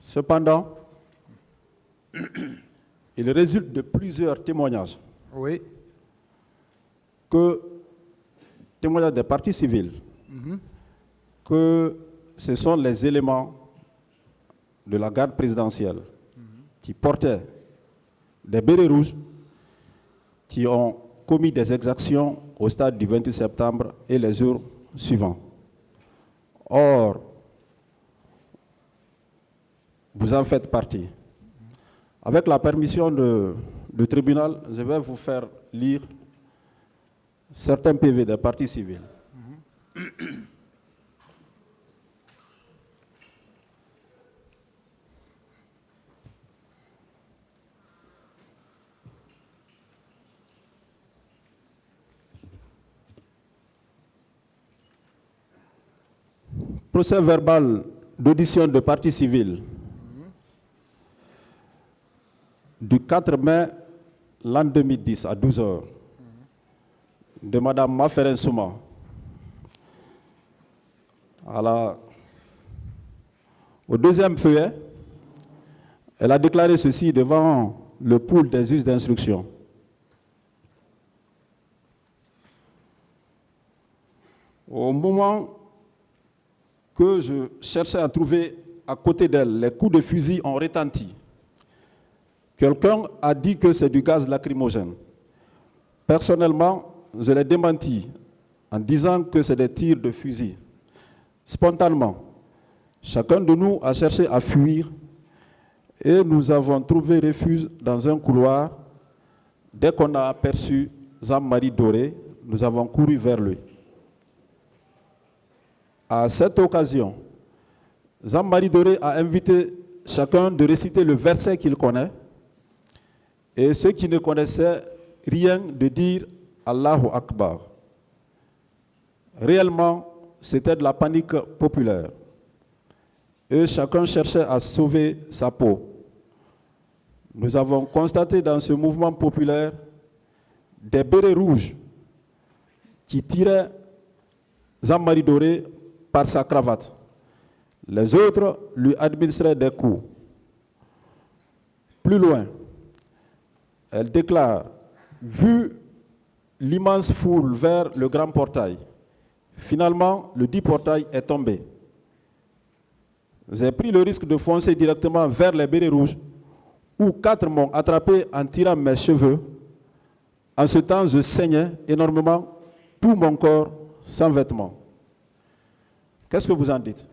Cependant, il résulte de plusieurs témoignages Oui. que, témoignages des parties civiles, que ce sont les éléments de la garde présidentielle qui portaient des bérets rouges, qui ont commis des exactions au stade du 28 septembre et les jours suivants. Or, vous en faites partie. Avec la permission du tribunal, je vais vous faire lire certains PV des parties civiles. Procès verbal d'audition de partie civile du 4 mai l'an 2010 à 12 h de Mme Maferen Souma au deuxième feuillet. Elle a déclaré ceci devant le pool des juges d'instruction. Au moment que je cherchais à trouver à côté d'elle, les coups de fusil ont retenti. Quelqu'un a dit que c'est du gaz lacrymogène. Personnellement, je l'ai démenti en disant que c'est des tirs de fusil. Spontanément, chacun de nous a cherché à fuir et nous avons trouvé refuge dans un couloir. Dès qu'on a aperçu Jean-Marie Doré, nous avons couru vers lui. À cette occasion, Jean-Marie Doré a invité chacun de réciter le verset qu'il connaît et ceux qui ne connaissaient rien de dire Allahu Akbar. Réellement, c'était de la panique populaire et chacun cherchait à sauver sa peau. Nous avons constaté dans ce mouvement populaire des bérets rouges qui tiraient Jean-Marie Doré par sa cravate. Les autres lui administraient des coups. Plus loin, elle déclare, vu l'immense foule vers le grand portail, finalement, le dit portail est tombé. J'ai pris le risque de foncer directement vers les bérets rouges, où 4 m'ont attrapé en tirant mes cheveux. En ce temps, je saignais énormément, tout mon corps sans vêtements. Qu'est-ce que vous en dites?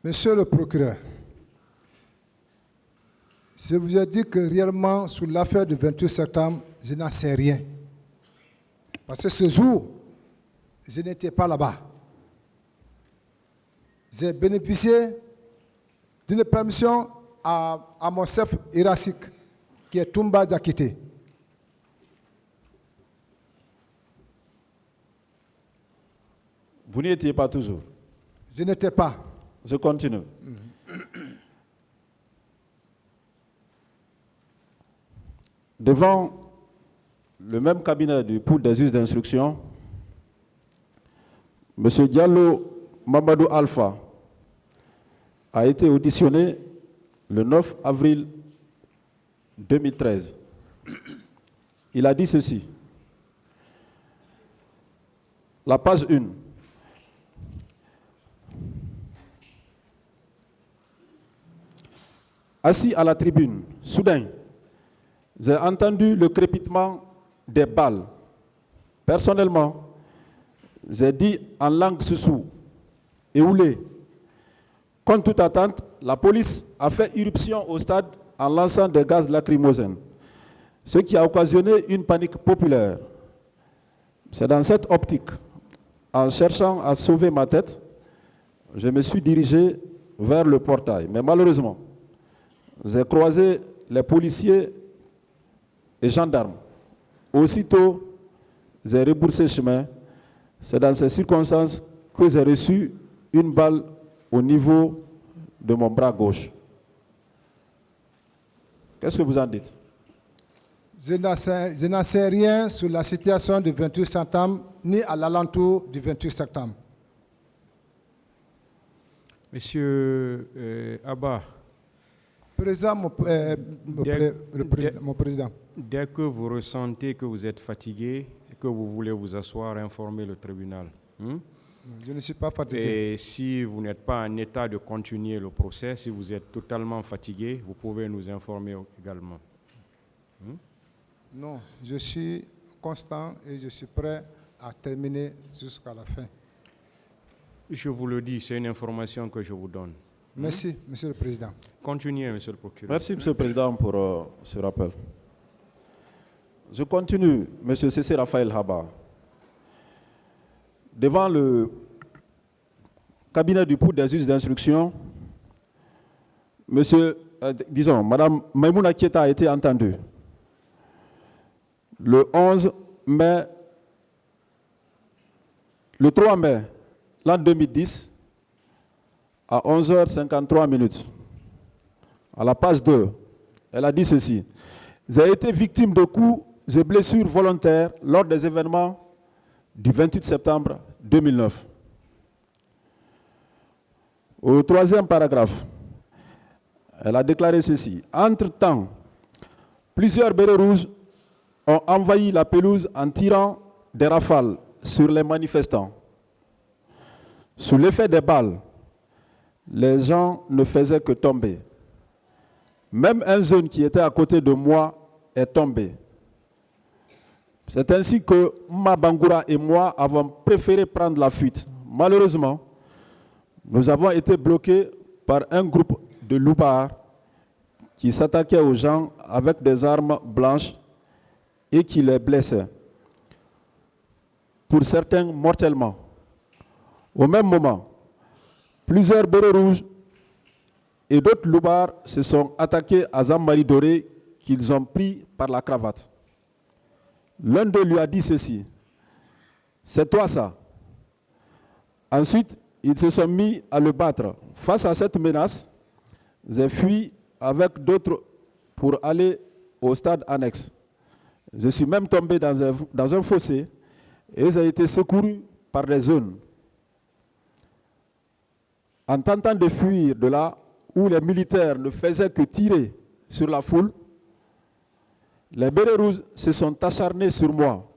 Monsieur le procureur, je vous ai dit que réellement, sur l'affaire du 28 septembre, je n'en sais rien. Parce que ce jour, je n'étais pas là-bas. J'ai bénéficié d'une permission à mon chef hiérarchique, qui est Toumba Diakité. Vous n'y étiez pas toujours? Je n'étais pas. Je continue. Devant le même cabinet du pool des juges d'instruction, M. Diallo Mamadou Alpha a été auditionné le 9 avril 2013. Il a dit ceci. La page 1. Assis à la tribune, soudain, j'ai entendu le crépitement des balles. Personnellement, j'ai dit en langue soussou et oulé. Contre toute attente, la police a fait irruption au stade en lançant des gaz lacrymogènes, ce qui a occasionné une panique populaire. C'est dans cette optique, en cherchant à sauver ma tête, je me suis dirigé vers le portail. Mais malheureusement, j'ai croisé les policiers et gendarmes. Aussitôt, j'ai rebroussé chemin. C'est dans ces circonstances que j'ai reçu une balle au niveau de mon bras gauche. Qu'est-ce que vous en dites? Je n'en sais rien sur la situation du 28 septembre, ni à l'alentour du 28 septembre. Monsieur Abba, Président, mon président. Dès que vous ressentez que vous êtes fatigué et que vous voulez vous asseoir, informez le tribunal. Je ne suis pas fatigué. Et si vous n'êtes pas en état de continuer le procès, si vous êtes totalement fatigué, vous pouvez nous informer également. Non, je suis constant et je suis prêt à terminer jusqu'à la fin. Je vous le dis, c'est une information que je vous donne. Merci, Monsieur le Président. Continuez, Monsieur le procureur. Merci, Monsieur le Président, pour ce rappel. Je continue, Monsieur C.C. Raphaël Haba. Devant le cabinet du pouls des juges d'instruction, Madame Maïmouna Kieta a été entendue le 11 mai, le 3 mai l'an 2010 à 11h53. À la page 2, elle a dit ceci. J'ai été victime de coups et blessures volontaires lors des événements du 28 septembre 2009. Au troisième paragraphe, elle a déclaré ceci. Entre-temps, plusieurs bérets rouges ont envahi la pelouse en tirant des rafales sur les manifestants. Sous l'effet des balles, les gens ne faisaient que tomber. Même un jeune qui était à côté de moi est tombé. C'est ainsi que Mabangura et moi avons préféré prendre la fuite. Malheureusement, nous avons été bloqués par un groupe de loupards qui s'attaquait aux gens avec des armes blanches et qui les blessaient, pour certains mortellement. Au même moment, plusieurs bérets rouges et d'autres loupards se sont attaqués à Zambari Doré qu'ils ont pris par la cravate. L'un d'eux lui a dit ceci. C'est toi ça. Ensuite, ils se sont mis à le battre. Face à cette menace, j'ai fui avec d'autres pour aller au stade annexe. Je suis même tombé dans un fossé et j'ai été secouru par des jeunes. En tentant de fuir de là où les militaires ne faisaient que tirer sur la foule, les bérets rouges se sont acharnés sur moi.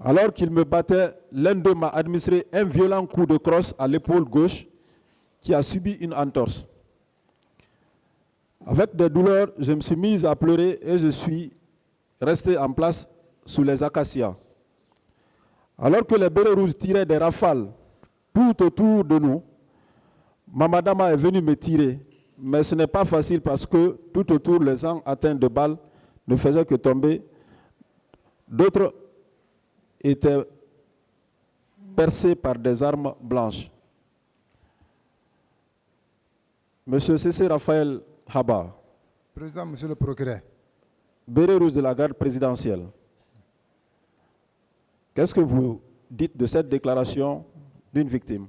Alors qu'ils me battaient, l'un d'eux m'a administré un violent coup de crosse à l'épaule gauche qui a subi une entorse. Avec des douleurs, je me suis mise à pleurer et je suis resté en place sous les acacias. Alors que les bérets rouges tiraient des rafales tout autour de nous, Mamadama est venu me tirer. Mais ce n'est pas facile parce que tout autour, les gens atteints de balles ne faisaient que tomber. D'autres étaient percés par des armes blanches. Monsieur C.C. Raphaël Haba. Président, Monsieur le procureur. Béret rouge de la garde présidentielle. Qu'est-ce que vous dites de cette déclaration d'une victime?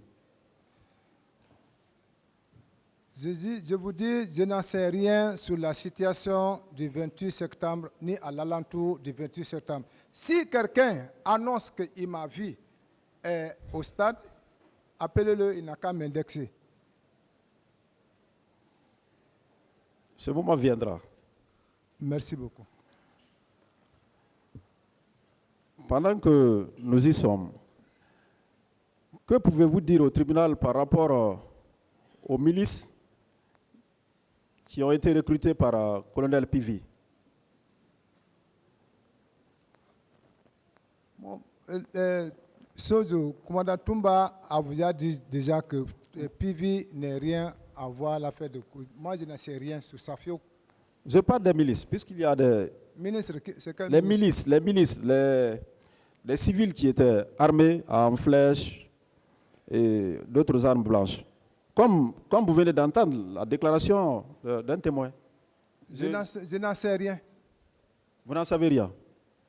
Je vous dis, je n'en sais rien sur la situation du 28 septembre, ni à l'alentour du 28 septembre. Si quelqu'un annonce qu'il m'a vu au stade, appelez-le, il n'a qu'à m'indexer. Ce moment viendra. Merci beaucoup. Pendant que nous y sommes, que pouvez-vous dire au tribunal par rapport aux milices qui ont été recrutés par colonel Pivi? Bon, le commandant Toumba a vous a dit déjà que Pivi n'est rien à voir à l'affaire de coup. Moi, je ne sais rien sur Safio. Je parle des milices, puisqu'il y a des... Ministre, c'est quel les ministre? milices, les civils qui étaient armés en flèches et d'autres armes blanches. Comme vous venez d'entendre la déclaration d'un témoin. Je n'en sais rien. Vous n'en savez rien?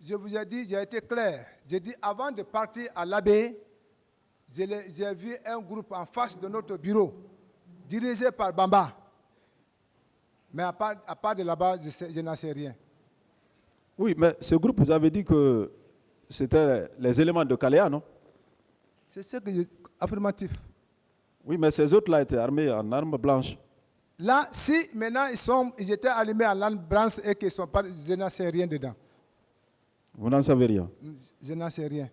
Je vous ai dit, j'ai été clair. J'ai dit, avant de partir à l'abbaye, j'ai vu un groupe en face de notre bureau, dirigé par Bamba. Mais à part de là-bas, je n'en sais rien. Oui, mais ce groupe, vous avez dit que c'était les éléments de Caléa, non? C'est ce que je... Affirmatif. Oui, mais ces autres-là étaient armés en armes blanches. Là, si maintenant ils étaient allumés à l'arme blanche et qu'ils ne sont pas, je n'en sais rien dedans. Vous n'en savez rien. Je n'en sais rien.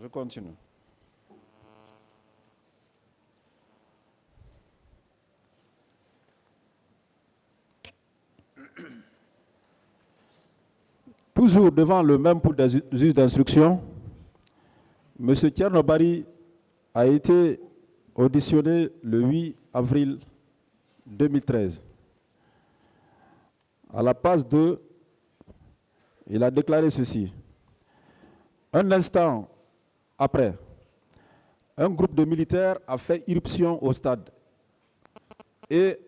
Je continue. Toujours devant le même pool des juges d'instruction, M. Tchernobari a été auditionné le 8 avril 2013. À la page 2, il a déclaré ceci. Un instant après, un groupe de militaires a fait irruption au stade et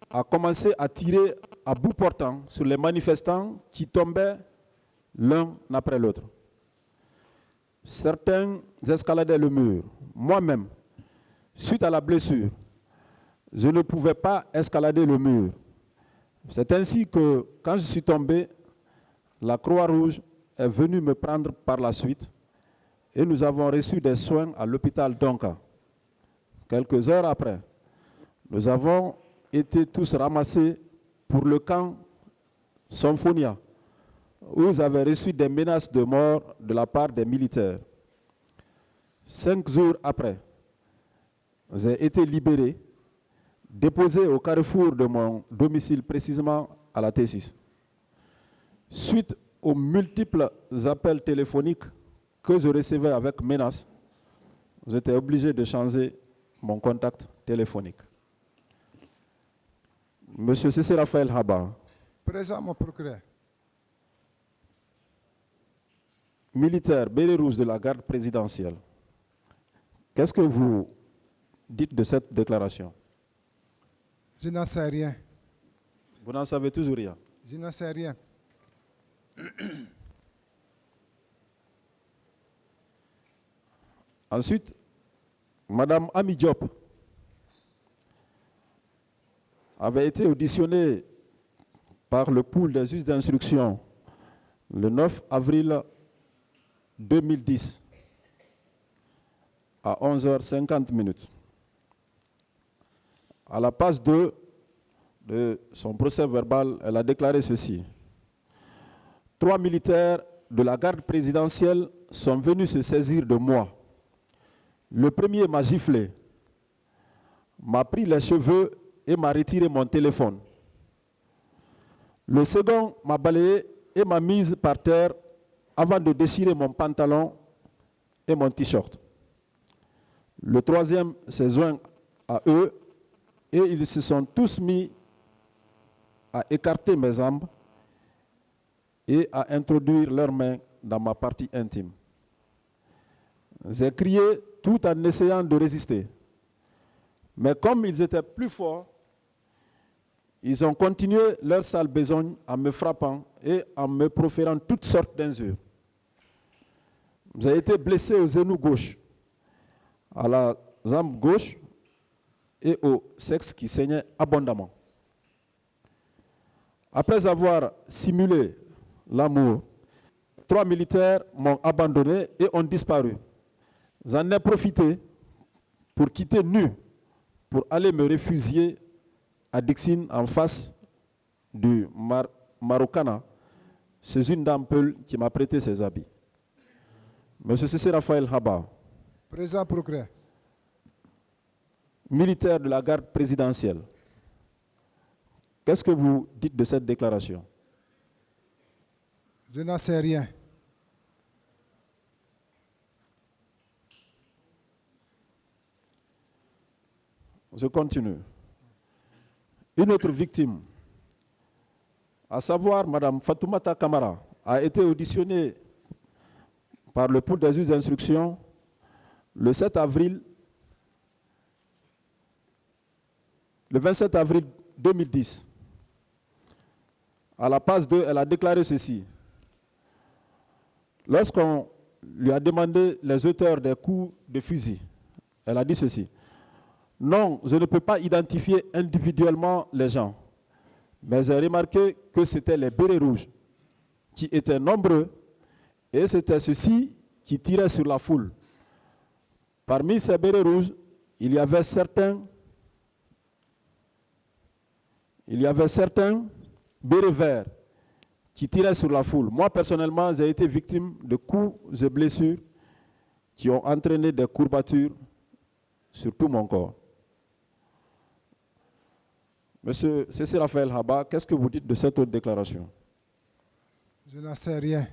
a commencé à tirer à bout portant sur les manifestants qui tombaient l'un après l'autre. Certains escaladaient le mur. Moi-même, suite à la blessure, je ne pouvais pas escalader le mur. C'est ainsi que, quand je suis tombé, la Croix-Rouge est venue me prendre par la suite et nous avons reçu des soins à l'hôpital d'Onka. Quelques heures après, nous avons été tous ramassés pour le camp Symphonia, où vous avez reçu des menaces de mort de la part des militaires. 5 jours après, j'ai été libéré, déposé au carrefour de mon domicile, précisément à la T6. Suite aux multiples appels téléphoniques que je recevais avec menaces, j'étais obligé de changer mon contact téléphonique. Monsieur Cissé Raphaël Haba. Présent, mon procureur. Militaire, béret rouge de la garde présidentielle. Qu'est-ce que vous dites de cette déclaration? Je n'en sais rien. Vous n'en savez toujours rien. Je n'en sais rien. Ensuite, Madame Ami Diop avait été auditionnée par le pool des juges d'instruction le 9 avril 2010 à 11h50. À la page 2 de son procès verbal, elle a déclaré ceci. 3 militaires de la garde présidentielle sont venus se saisir de moi. Le premier m'a giflé, m'a pris les cheveux et m'a retiré mon téléphone. Le second m'a balayé et m'a mise par terre avant de déchirer mon pantalon et mon t-shirt. Le troisième s'est joint à eux et ils se sont tous mis à écarter mes jambes et à introduire leurs mains dans ma partie intime. J'ai crié tout en essayant de résister. Mais comme ils étaient plus forts, ils ont continué leur sale besogne en me frappant et en me proférant toutes sortes d'injures. J'ai été blessé au genou gauche, à la jambe gauche et au sexe qui saignait abondamment. Après avoir simulé l'amour, 3 militaires m'ont abandonné et ont disparu. J'en ai profité pour quitter nu, pour aller me réfugier à Dixine en face du Marokana, chez une dame Peul qui m'a prêté ses habits. Monsieur Cissé Raphaël Haba. Présent procureur. Militaire de la garde présidentielle. Qu'est-ce que vous dites de cette déclaration? Je n'en sais rien. Je continue. Une autre victime, à savoir Mme Fatoumata Kamara, a été auditionnée par le pool des juges d'instruction le 27 avril 2010. À la page 2, elle a déclaré ceci. Lorsqu'on lui a demandé les auteurs des coups de fusil, elle a dit ceci. Non, je ne peux pas identifier individuellement les gens, mais j'ai remarqué que c'était les bérets rouges qui étaient nombreux et c'était ceux-ci qui tiraient sur la foule. Parmi ces bérets rouges, il y avait certains bérets verts qui tiraient sur la foule. Moi, personnellement, j'ai été victime de coups et blessures qui ont entraîné des courbatures sur tout mon corps. Monsieur Cécile Raphaël Haba, qu'est-ce que vous dites de cette autre déclaration? Je n'en sais rien.